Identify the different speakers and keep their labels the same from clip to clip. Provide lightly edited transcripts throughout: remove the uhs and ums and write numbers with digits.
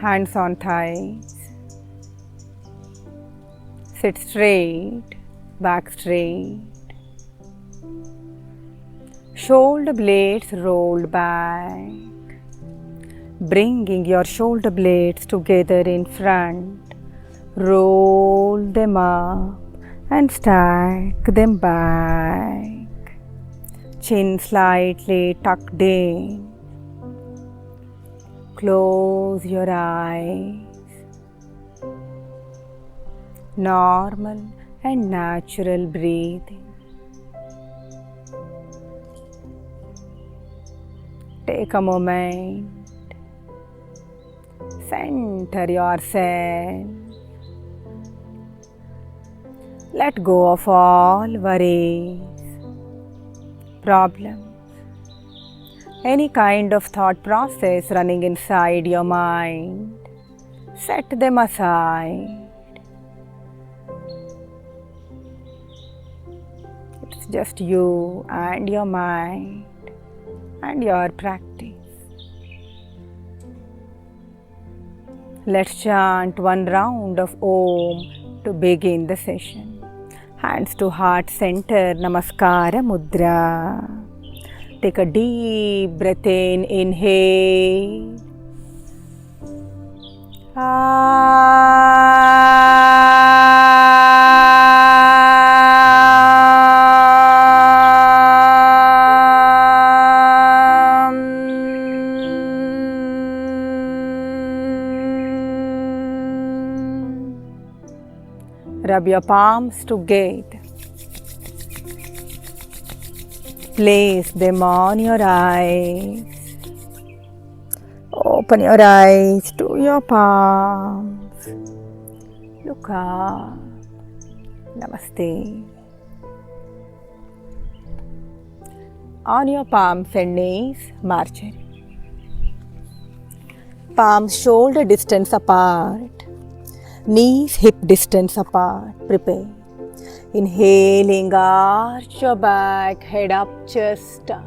Speaker 1: Hands on thighs. Sit straight, back straight. Shoulder blades rolled back. Bringing your shoulder blades together in front. Roll them up and stack them back. Chin slightly tucked in. Close your eyes. Normal and natural breathing. Take a moment. Center yourself. Let go of all worries, problems, any kind of thought process running inside your mind. Set them aside. It's just you and your mind and your practice. Let's chant one round of Om to begin the session. Hands to heart center, Namaskara Mudra. Take a deep breath in, inhale. Rub your palms together. Place them on your eyes. Open your eyes to your palms. Look up. Namaste. On your palms and knees, Marchari. Palms shoulder distance apart. Knees hip distance apart. Prepare. Inhaling, arch your back, head up, chest up.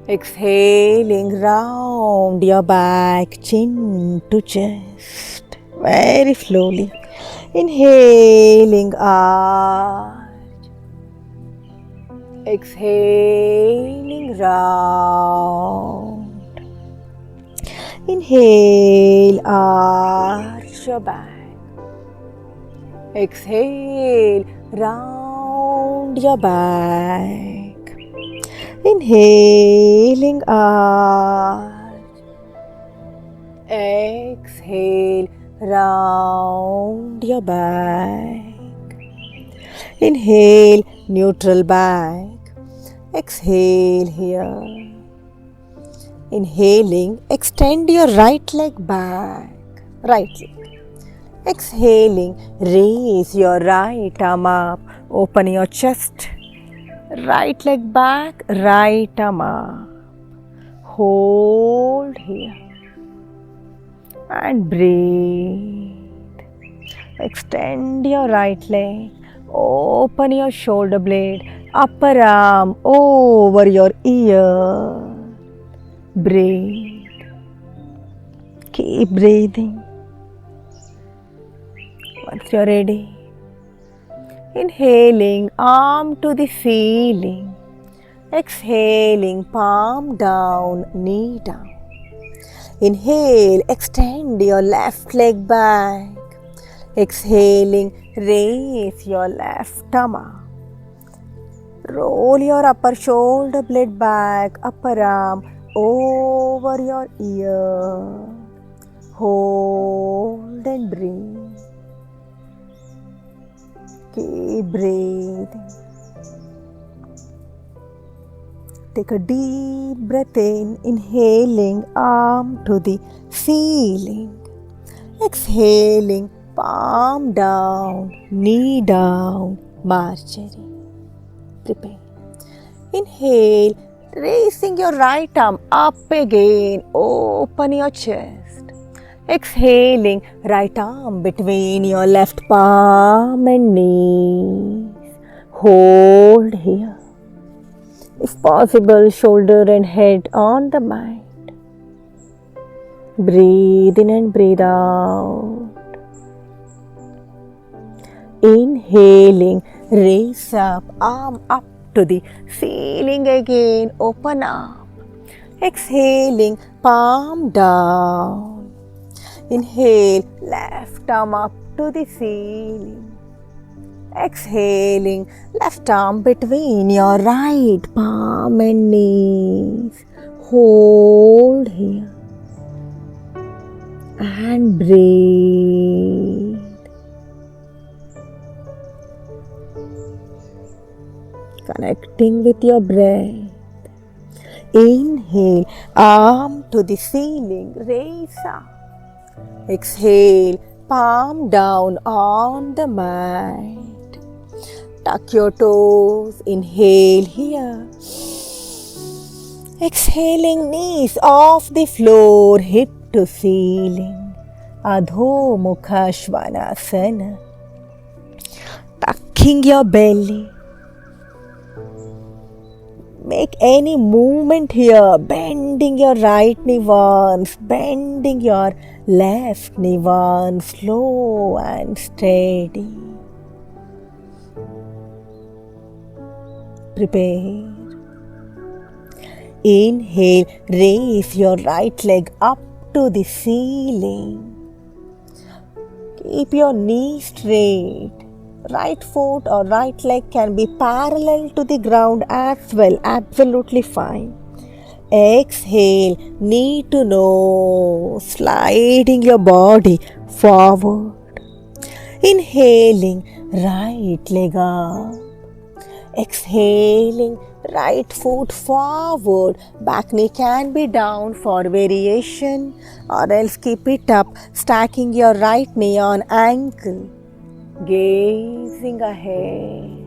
Speaker 1: Exhaling, round your back, chin to chest. Very slowly. Inhaling, arch. Exhaling, round. Inhale, arch your back. Exhale, round your back. Inhaling, arch. Exhale, round your back. Inhale, neutral back. Exhale here. Inhaling, extend your right leg back. Right leg. Exhaling, raise your right arm up. Open your chest. Right leg back, right arm up. Hold here. And breathe. Extend your right leg. Open your shoulder blade. Upper arm over your ear. Breathe. Keep breathing. Once you're ready, inhaling, arm to the ceiling. Exhaling, palm down, knee down. Inhale, extend your left leg back. Exhaling, raise your left arm up. Roll your upper shoulder blade back, upper arm over your ear. Hold and breathe. Keep breathing. Take a deep breath in, inhaling, arm to the ceiling. Exhaling, palm down, knee down, Marchari. Prepare. Inhale, raising your right arm up again, open your chest. Exhaling, right arm between your left palm and knees. Hold here. If possible, shoulder and head on the mat. Breathe in and breathe out. Inhaling, raise up, arm up to the ceiling again, open up. Exhaling, palm down. Inhale, left arm up to the ceiling. Exhaling, left arm between your right palm and knees. Hold here and breathe. Connecting with your breath. Inhale, arm to the ceiling, raise up. Exhale, palm down on the mat. Tuck your toes, inhale here. Exhaling, knees off the floor, hip to ceiling. Adho Mukha Svanasana. Tucking your belly. Make any movement here, bending your right knee once, bending your left knee once, slow and steady. Prepare. Inhale, raise your right leg up to the ceiling. Keep your knee straight. Right foot or right leg can be parallel to the ground as well, absolutely fine. Exhale, knee to nose, sliding your body forward. Inhaling, right leg up. Exhaling, right foot forward. Back knee can be down for variation, or else keep it up, stacking your right knee on ankle. Gazing ahead.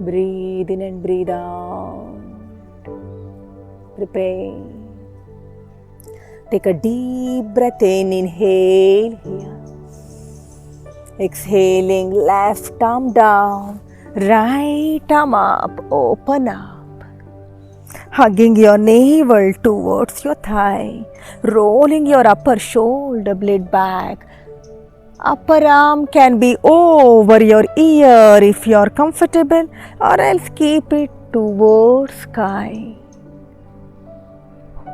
Speaker 1: Breathe in and breathe out. Prepare. Take a deep breath in. Inhale here. Exhaling, left arm down, right arm up, open up. Hugging your navel towards your thigh, rolling your upper shoulder blade back. Upper arm can be over your ear if you are comfortable, or else keep it towards sky.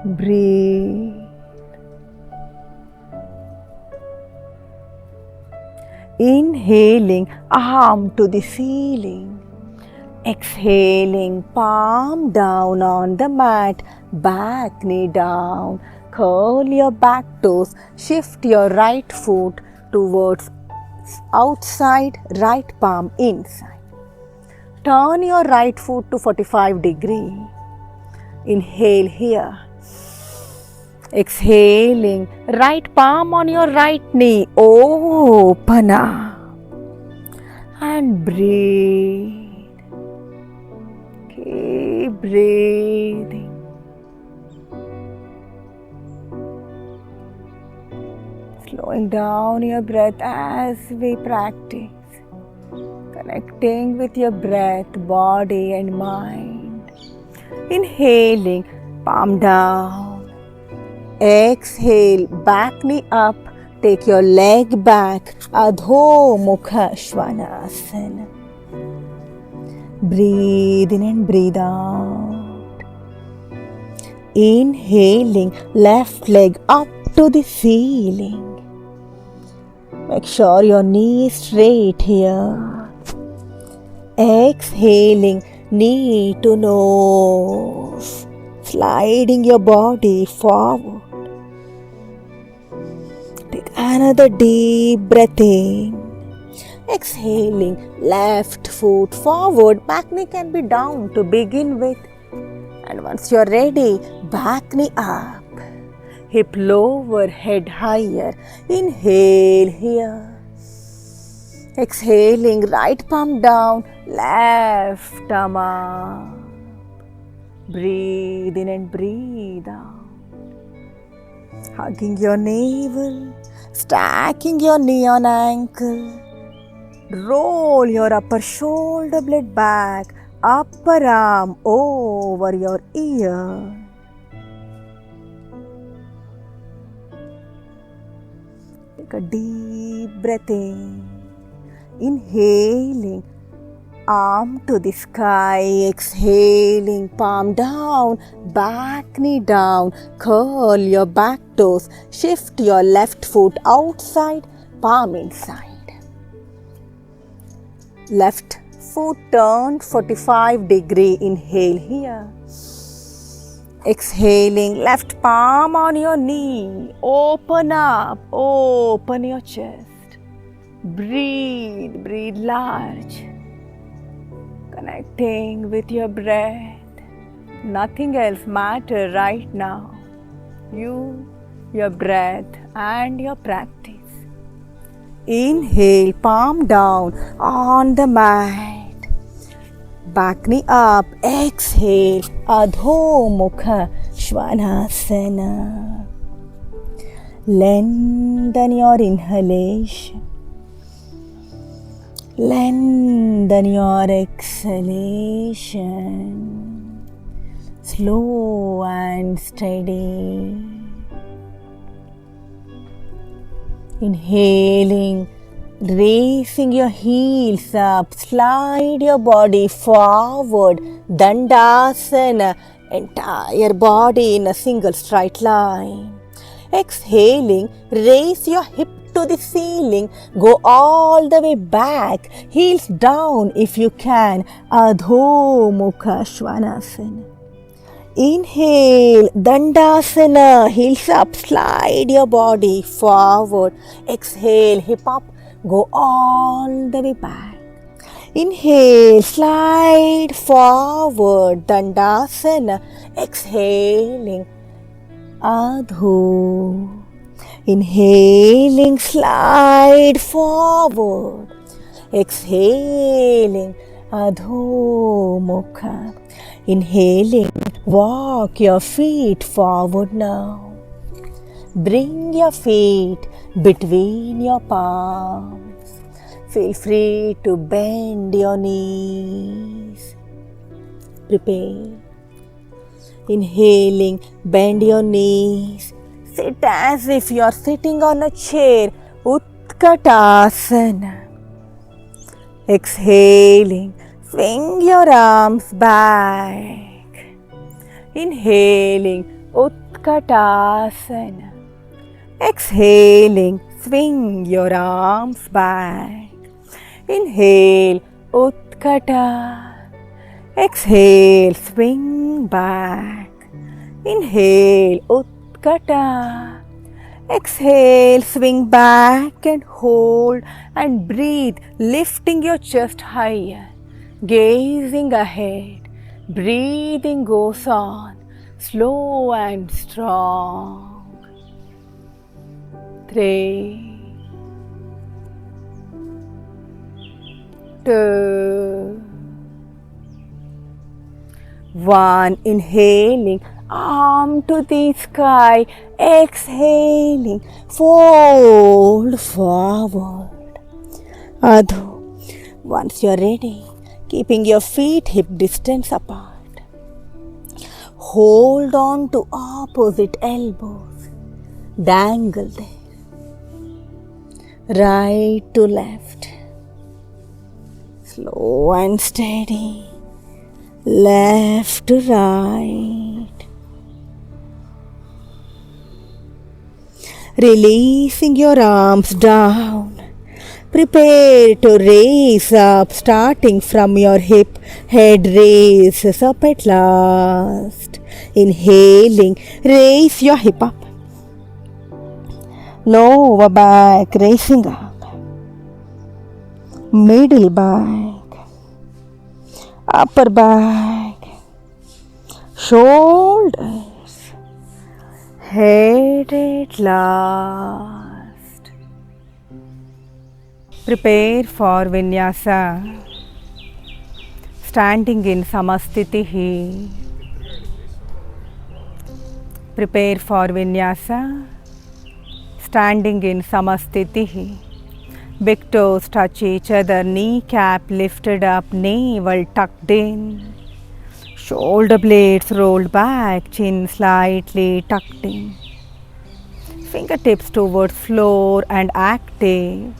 Speaker 1: Breathe. Inhaling, arm to the ceiling. Exhaling, palm down on the mat, back knee down. Curl your back toes, shift your right foot towards outside, right palm inside. Turn your right foot to 45 degrees. Inhale here. Exhaling, right palm on your right knee, open up and breathe. Keep breathing. Slowing down your breath as we practice. Connecting with your breath, body and mind. Inhaling, palm down. Exhale, back knee up, take your leg back, Adho Mukha Svanasana. Breathe in and breathe out. Inhaling, left leg up to the ceiling. Make sure your knee is straight here. Exhaling, knee to nose, sliding your body forward. Take another deep breath in. Exhaling, left foot forward, back knee can be down to begin with. And once you're ready, back knee up, hip lower, head higher. Inhale here. Exhaling, right palm down, left arm up. Breathe in and breathe out. Hugging your navel, stacking your knee on ankle. Roll your upper shoulder blade back, upper arm over your ear. Take a deep breath in. Inhaling, arm to the sky. Exhaling, palm down, back knee down. Curl your back toes. Shift your left foot outside, palm inside. Left foot turned 45-degree. Inhale here. Exhaling, left palm on your knee. Open up, open your chest. Breathe, breathe large. Connecting with your breath. Nothing else matters right now. You, your breath, and your practice. Inhale, palm down on the mat. Back knee up. Exhale, Adho Mukha Svanasana. Lengthen your inhalation. Lengthen your exhalation. Slow and steady. Inhaling, raising your heels up, slide your body forward, Dandasana, entire body in a single straight line. Exhaling, raise your hip to the ceiling, go all the way back, heels down if you can, Adho Mukha Svanasana. Inhale, Dandasana, heels up, slide your body forward. Exhale, hip up, go all the way back. Inhale, slide forward, Dandasana. Exhaling, Adho. Inhaling, slide forward. Exhaling, Adho Mukha. Inhaling, walk your feet forward now. Bring your feet between your palms. Feel free to bend your knees. Prepare. Inhaling, bend your knees. Sit as if you are sitting on a chair. Utkatasana. Exhaling, swing your arms back. Inhaling, Utkatasana. Exhaling, swing your arms back. Inhale, Utkata. Exhale, swing back. Inhale, Utkata. Exhale, swing back and hold and breathe, lifting your chest higher, gazing ahead. Breathing goes on, slow and strong. 3, 2, 1. Inhaling, arm to the sky. Exhaling, fold forward. Adho. Once you're ready, keeping your feet hip distance apart. Hold on to opposite elbows. Dangle there. Right to left. Slow and steady. Left to right. Releasing your arms down. Prepare to raise up, starting from your hip. Head raises up at last. Inhaling, raise your hip up. Lower back, raising up. Middle back. Upper back. Shoulders. Head at last. Prepare for Vinyasa. Standing in Samastitihi. Prepare for Vinyasa. Standing in Samastitihi. Big toes touch each other, kneecap lifted up, navel tucked in. Shoulder blades rolled back, chin slightly tucked in. Fingertips towards floor and active.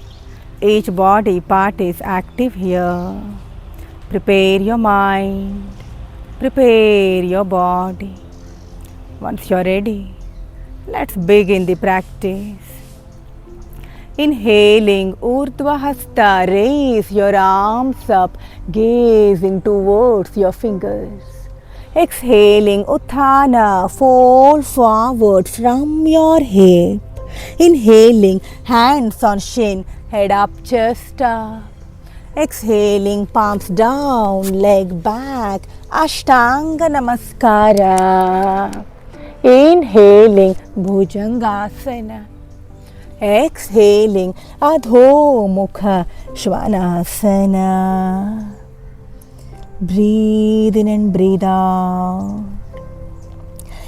Speaker 1: Each body part is active here. Prepare your mind. Prepare your body. Once you're ready, let's begin the practice. Inhaling Urdhva Hasta, raise your arms up, gazing towards your fingers. Exhaling Utthana, fold forward from your hip. Inhaling, hands on shin, head up, chest up. Exhaling, palms down, leg back, Ashtanga Namaskara. Inhaling, Bhujangasana. Exhaling, Adho Mukha Svanasana. Breathe in and breathe out.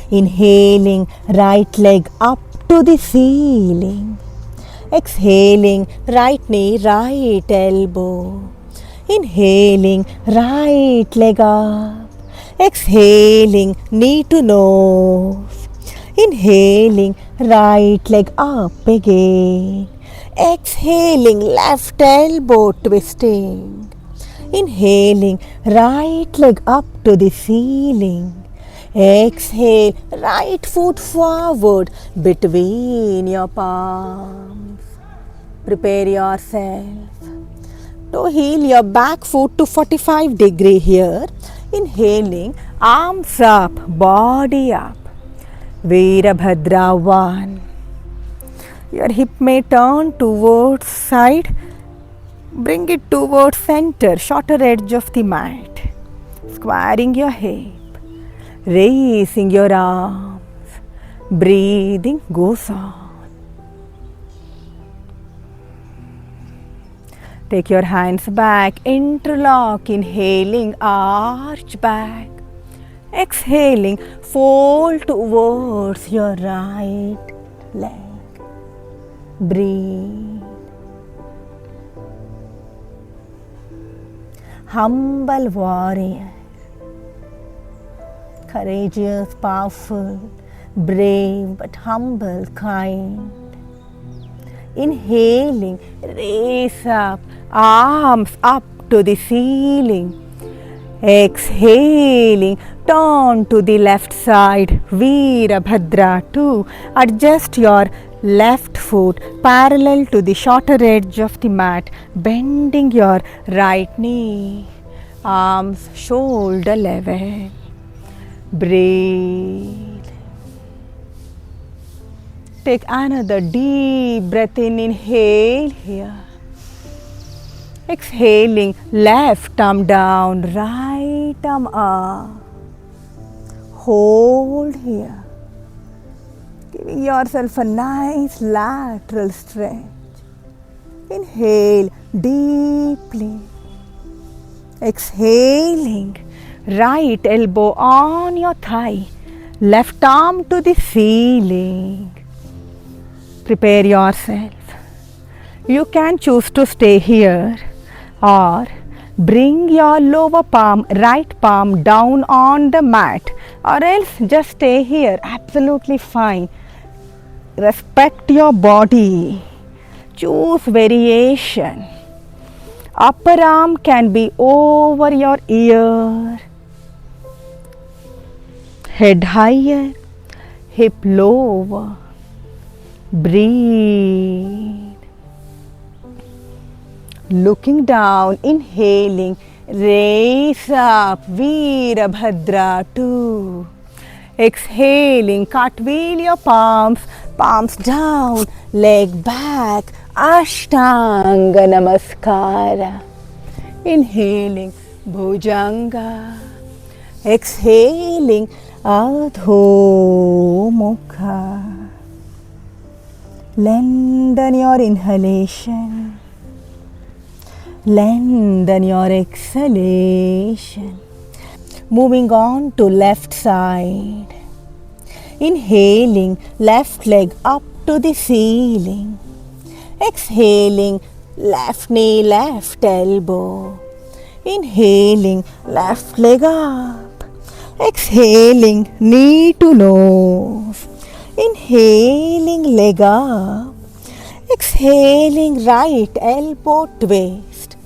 Speaker 1: Inhaling, right leg up to the ceiling. Exhaling, right knee, right elbow. Inhaling, right leg up. Exhaling, knee to nose. Inhaling, right leg up again. Exhaling, left elbow twisting. Inhaling, right leg up to the ceiling. Exhale, right foot forward between your palms. Prepare yourself to heel your back foot to 45 degree here. Inhaling, arms up, body up. Virabhadra 1. Your hip may turn towards side. Bring it towards center, shorter edge of the mat. Squaring your hip. Raising your arms. Breathing goes on. Take your hands back, interlock, inhaling, arch back. Exhaling, fold towards your right leg. Breathe. Humble warrior. Courageous, powerful, brave but humble, kind. Inhaling, raise up, arms up to the ceiling. Exhaling, turn to the left side, Virabhadra 2. Adjust your left foot parallel to the shorter edge of the mat, bending your right knee, arms shoulder level. Breathe. Take another deep breath in, inhale here. Exhaling, left arm down, right arm up. Hold here. Giving yourself a nice lateral stretch. Inhale deeply. Exhaling, right elbow on your thigh, left arm to the ceiling. Prepare yourself. You can choose to stay here or bring your lower palm, right palm down on the mat, or else just stay here, absolutely fine. Respect your body. Choose variation. Upper arm can be over your ear. Head higher, hip lower. Breathe. Looking down, inhaling, raise up, Virabhadra 2. Exhaling, cartwheel your palms, palms down, leg back, Ashtanga Namaskara. Inhaling, Bhujanga. Exhaling, Adho Mukha. Lengthen your inhalation. Lengthen your exhalation. Moving on to left side. Inhaling, left leg up to the ceiling. Exhaling, left knee, left elbow. Inhaling, left leg up. Exhaling, knee to nose. Inhaling, leg up. Exhaling, right elbow twist.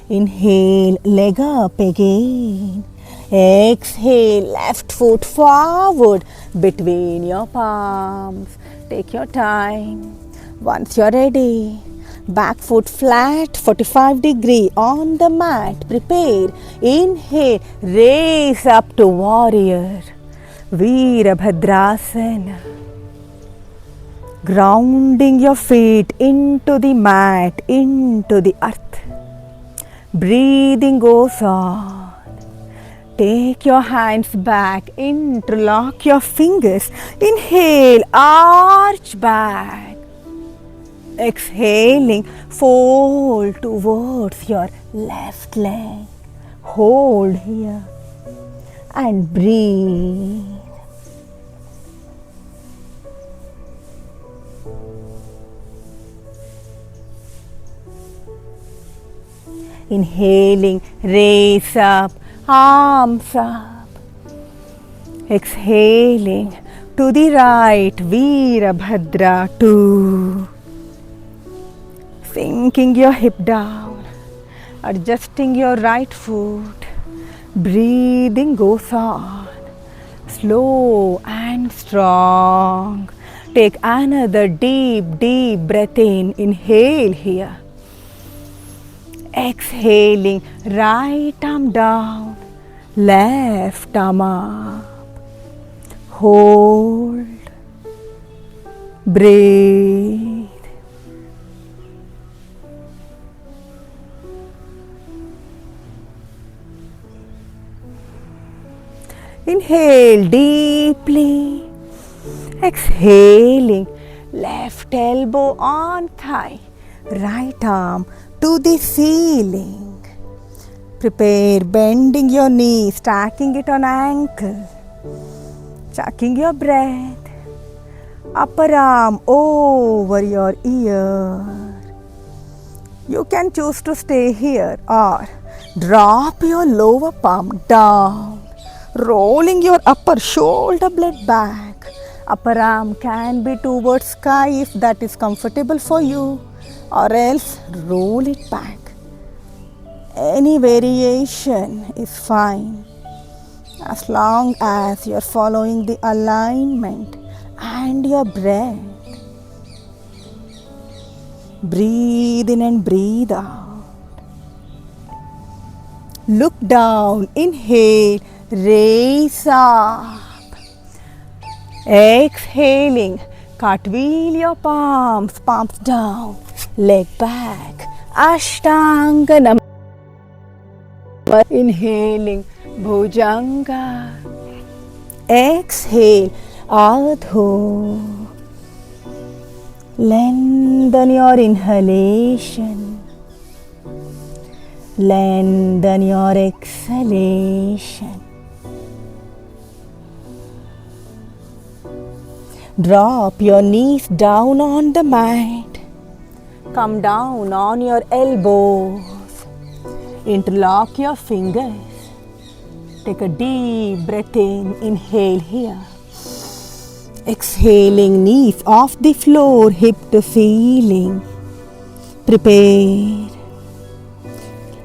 Speaker 1: Inhale, leg up again. Exhale, left foot forward between your palms. Take your time. Once you're ready, back foot flat, 45-degree on the mat. Prepare. Inhale, raise up to warrior. Virabhadrasana. Grounding your feet into the mat, into the earth. Breathing goes on. Take your hands back, interlock your fingers. Inhale, arch back. Exhaling, fold towards your left leg. Hold here and breathe. Inhaling, raise up, arms up. Exhaling to the right, Virabhadra 2. Sinking your hip down, adjusting your right foot. Breathing goes on, slow and strong. Take another deep breath in. Inhale here. Exhaling, right arm down, left arm up. Hold, breathe. Inhale deeply. Exhaling, left elbow on thigh, right arm to the ceiling. Prepare, bending your knee, stacking it on ankle. Checking your breath. Upper arm over your ear. You can choose to stay here or drop your lower palm down, rolling your upper shoulder blade back. Upper arm can be towards sky if that is comfortable for you, or else roll it back. Any variation is fine as long as you are following the alignment and your breath. Breathe in and breathe out. Look down, inhale, raise up. Exhaling, cartwheel your palms, palms down, leg back, Ashtanga Namaskar. Inhaling, Bhujanga. Exhale, Adho. Lengthen your inhalation. Lengthen your exhalation. Drop your knees down on the mat. Come down on your elbows. Interlock your fingers. Take a deep breath in. Inhale here. Exhaling, knees off the floor, hip to ceiling. Prepare.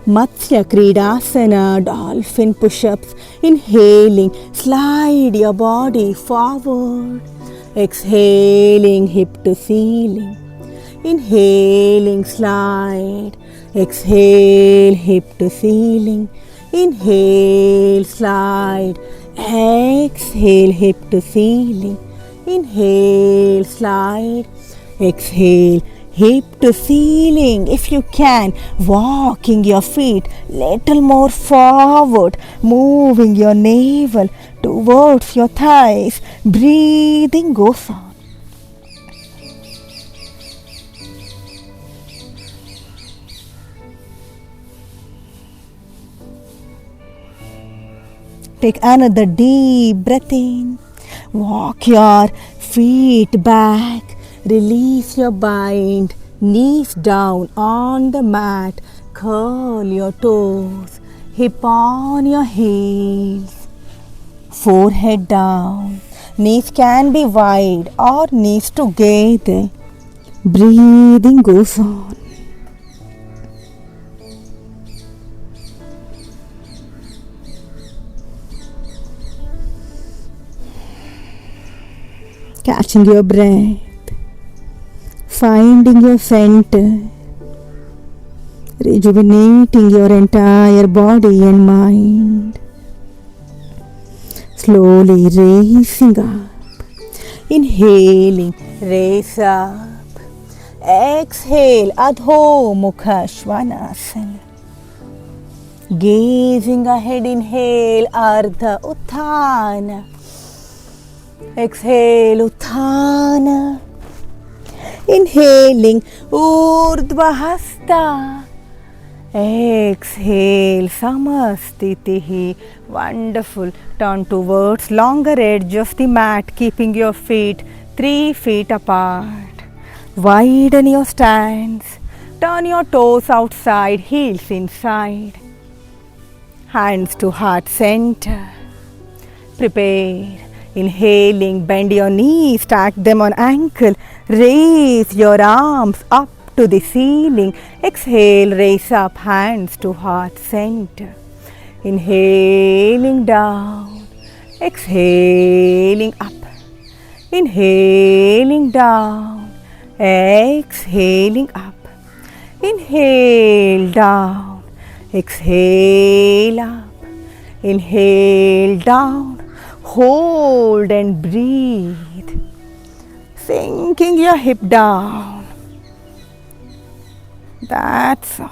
Speaker 1: Matsya Kridasana, dolphin push-ups. Inhaling, slide your body forward. Exhaling, hip to ceiling. Inhaling, slide. Exhale, hip to ceiling. Inhale, slide. Exhale, hip to ceiling. Inhale, slide. Exhale, hip to ceiling. If you can, walking your feet little more forward, moving your navel towards your thighs. Breathing goes on. Take another deep breath in. Walk your feet back. Release your bind. Knees down on the mat. Curl your toes. Hip on your heels. Forehead down. Knees can be wide or knees together. Breathing goes on. Catching your breath, finding your center, rejuvenating your entire body and mind. Slowly raising up, inhaling, raise up. Exhale, Adho Mukha Svanasana. Gazing ahead, inhale, Ardha Utthana. Exhale, Utthana. Inhaling, Urdhva Hasta. Exhale, Samastitihi. Wonderful. Turn towards longer edge of the mat, keeping your feet 3 feet apart. Widen your stance. Turn your toes outside, heels inside. Hands to heart center. Prepare. Inhaling, bend your knees, stack them on ankle. Raise your arms up to the ceiling. Exhale, raise up, hands to heart center. Inhaling down. Exhaling up. Inhaling down. Exhaling up. Inhale down. Exhale up. Inhale down. Hold and breathe. Sinking your hip down. That's all.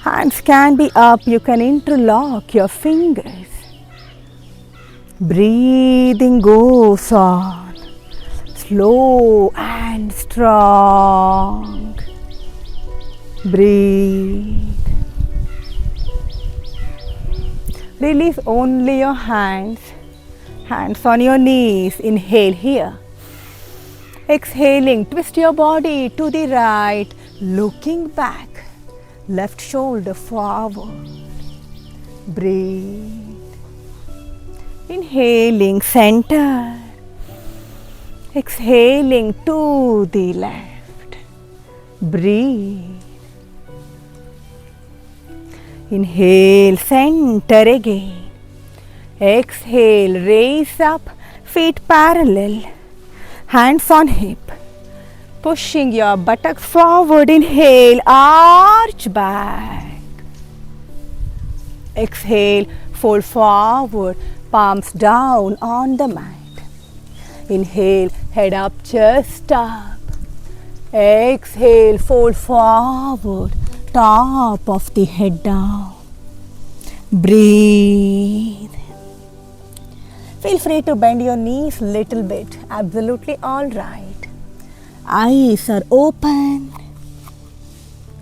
Speaker 1: Hands can be up. You can interlock your fingers. Breathing goes on. Slow and strong. Breathe. Release only your hands. Hands on your knees. Inhale here. Exhaling, twist your body to the right, looking back. Left shoulder forward. Breathe. Inhaling, center. Exhaling to the left. Breathe. Inhale, center again. Exhale, raise up, feet parallel, hands on hip. Pushing your buttocks forward, inhale, arch back. Exhale, fold forward, palms down on the mat. Inhale, head up, chest up. Exhale, fold forward, top of the head down. Breathe. Feel free to bend your knees little bit, absolutely all right. Eyes are open.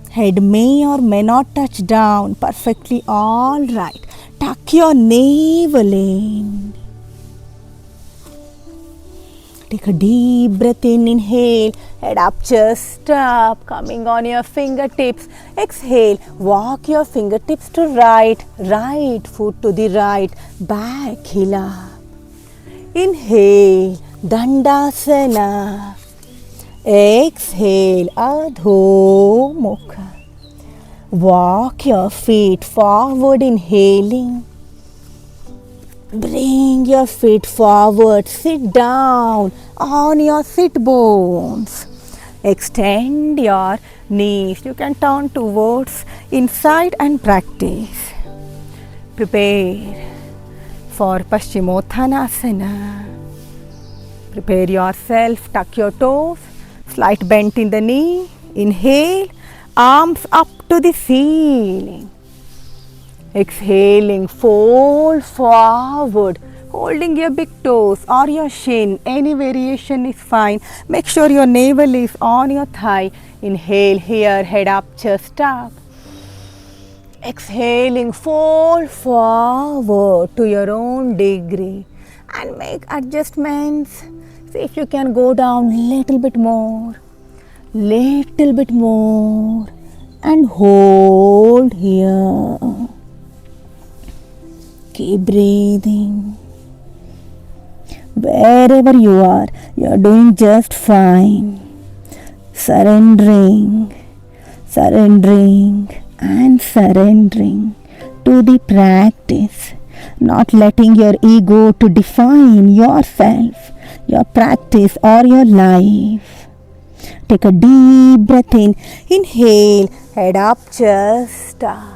Speaker 1: Head may or may not touch down, perfectly all right. Tuck your navel in. Take a deep breath in, inhale, head up, chest up, coming on your fingertips. Exhale, walk your fingertips to right, right foot to the right, back heel up. Inhale, Dandasana. Exhale, Adho Mukha. Walk your feet forward, inhaling. Bring your feet forward, sit down on your sit bones. Extend your knees. You can turn towards inside and practice. Prepare for Paschimottanasana. Prepare yourself, tuck your toes, slight bend in the knee. Inhale, arms up to the ceiling. Exhaling, fold forward, holding your big toes or your shin. Any variation is fine. Make sure your navel is on your thigh. Inhale here, head up, chest up. Exhaling, fold forward to your own degree and make adjustments. See if you can go down little bit more, and hold here. Keep breathing. Wherever you are, you're doing just fine. Surrendering, surrendering, and surrendering to the practice. Not letting your ego to define yourself, your practice, or your life. Take a deep breath in. Inhale, head up, chest up.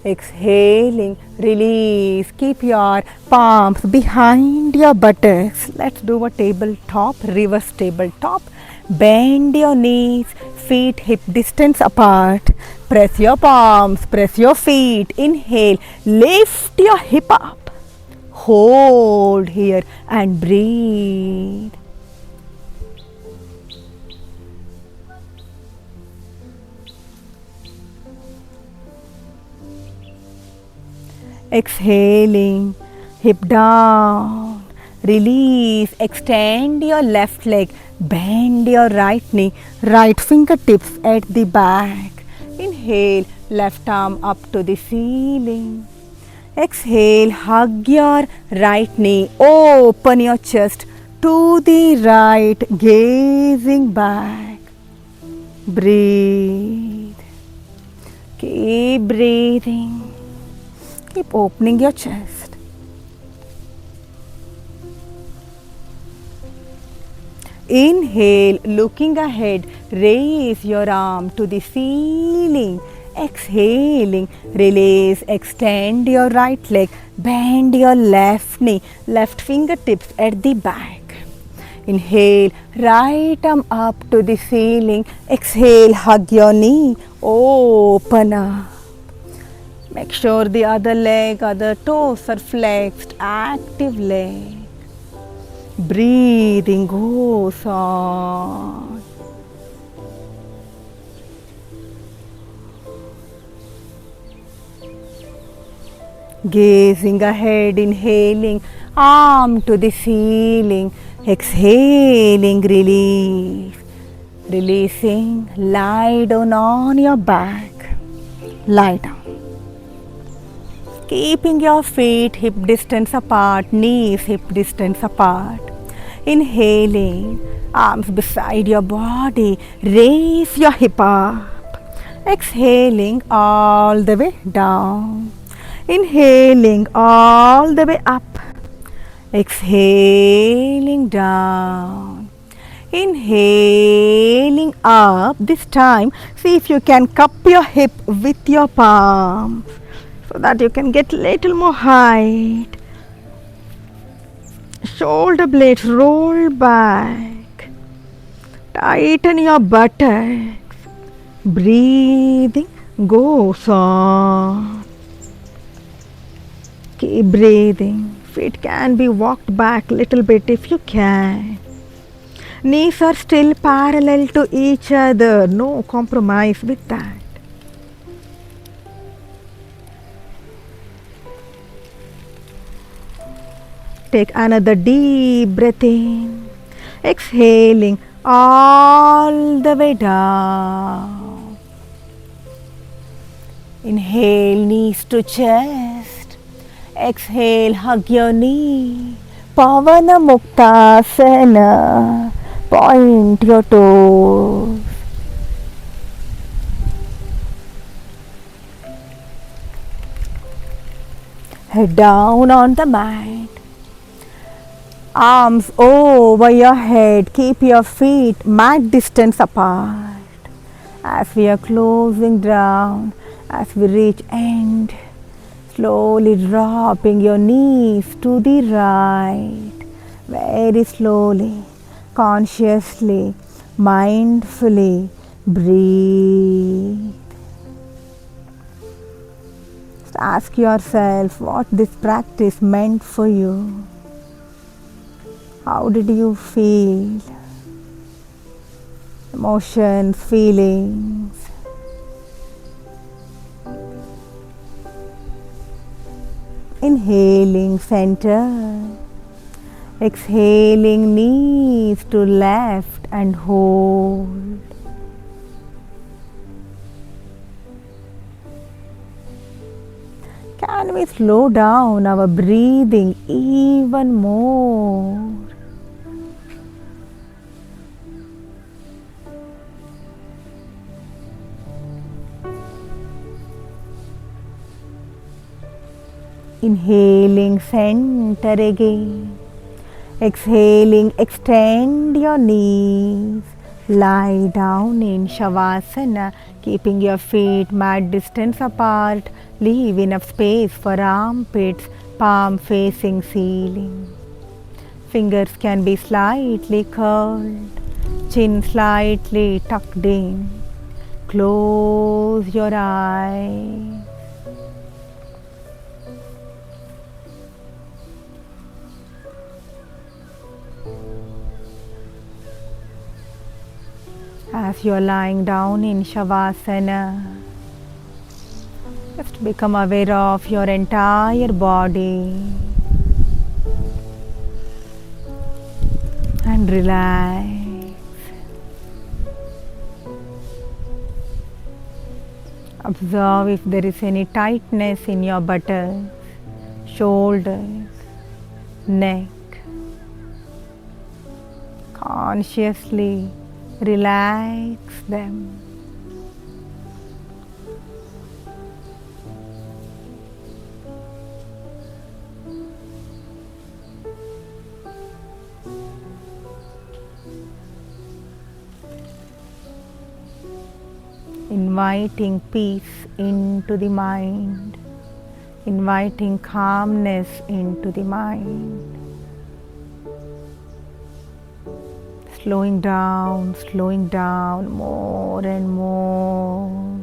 Speaker 1: Exhaling, release. Keep your palms behind your buttocks. Let's do a tabletop, reverse tabletop. Bend your knees, feet hip distance apart. Press your palms, press your feet. Inhale, lift your hip up. Hold here and breathe. Exhaling, hip down, release, extend your left leg, bend your right knee, right fingertips at the back. Inhale, left arm up to the ceiling. Exhale, hug your right knee, open your chest to the right, gazing back. Breathe. Keep breathing. Keep opening your chest. Inhale, looking ahead, raise your arm to the ceiling. Exhaling, release, extend your right leg, bend your left knee, left fingertips at the back. Inhale, right arm up to the ceiling. Exhale, hug your knee, open up. Make sure the other leg, other toes are flexed, active leg. Breathing goes on. Gazing ahead, inhaling, arm to the ceiling. Exhaling, release. Releasing, lie down on your back. Lie down. Keeping your feet hip distance apart, knees hip distance apart. Inhaling, arms beside your body, raise your hip up. Exhaling all the way down. Inhaling all the way up. Exhaling down. Inhaling up. This time, see if you can cup your hip with your palms, so that you can get little more height. Shoulder blades roll back. Tighten your buttocks. Breathing goes on. Keep breathing. Feet can be walked back little bit if you can. Knees are still parallel to each other. No compromise with that. Take another deep breath in. Exhaling all the way down. Inhale, knees to chest. Exhale, hug your knee. Pavana Muktasana. Point your toes. Head down on the mat. Arms over your head. Keep your feet mat distance apart. As we are closing down, as we reach end, slowly dropping your knees to the right. Very slowly, consciously, mindfully breathe. Just ask yourself what this practice meant for you. How did you feel? Emotions, feelings. Inhaling center. Exhaling knees to left and hold. can we slow down our breathing even more? Inhaling, center again. Exhaling, extend your knees. Lie down in Shavasana, keeping your feet mat distance apart. Leave enough space for armpits, palm facing ceiling. Fingers can be slightly curled, chin slightly tucked in. Close your eyes. As you are lying down in Shavasana, just become aware of your entire body and relax. Observe if there is any tightness in your buttocks, shoulders, neck. Consciously relax them. Inviting peace into the mind, inviting calmness into the mind. Slowing down more and more.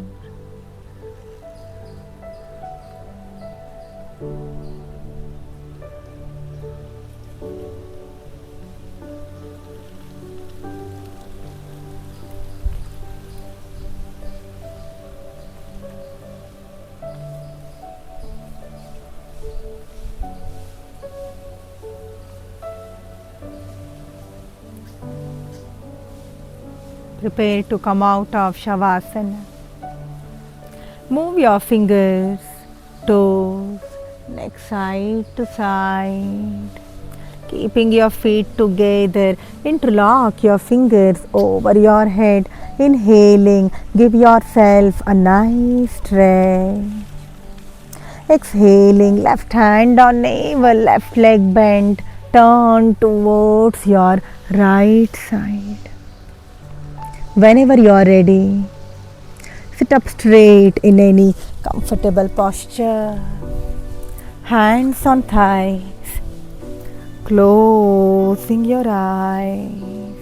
Speaker 1: Prepare to come out of Shavasana. Move your fingers, toes, neck side to side. Keeping your feet together, interlock your fingers over your head. Inhaling, give yourself a nice stretch. Exhaling, left hand on navel, left leg bent. Turn towards your right side. Whenever you are ready, sit up straight in any comfortable posture. Hands on thighs, closing your eyes.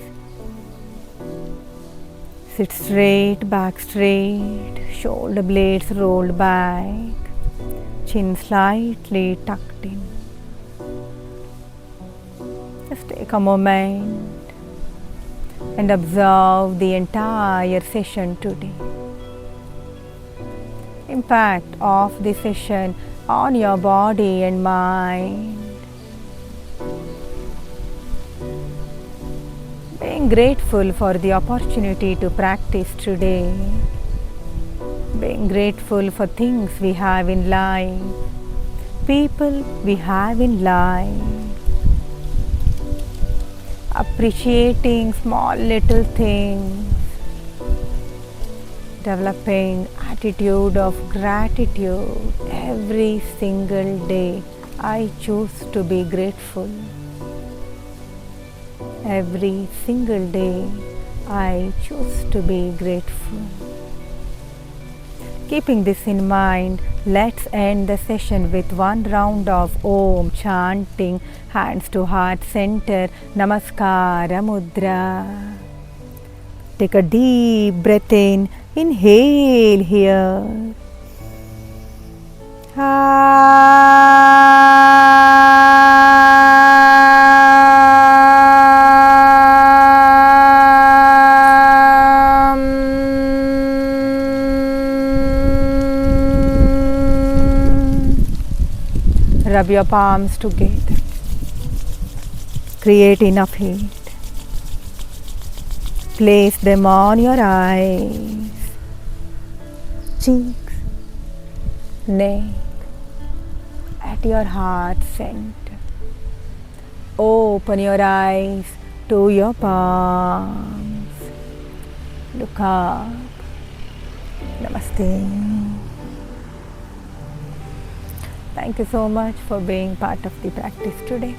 Speaker 1: Sit straight, back straight, shoulder blades rolled back, chin slightly tucked in. Just take a moment and observe the entire session today. Impact of the session on your body and mind. Being grateful for the opportunity to practice today. Being grateful for things we have in life, people we have in life. Appreciating small little things, developing attitude of gratitude every single day. I choose to be grateful. Every single day, I choose to be grateful. Keeping this in mind, let's end the session with one round of Om chanting, hands to heart center, Namaskara Mudra. Take a deep breath in, inhale here. Rub your palms together. Create enough heat. Place them on your eyes, cheeks, neck, at your heart center. Open your eyes to your palms. Look up. Namaste. Thank you so much for being part of the practice today.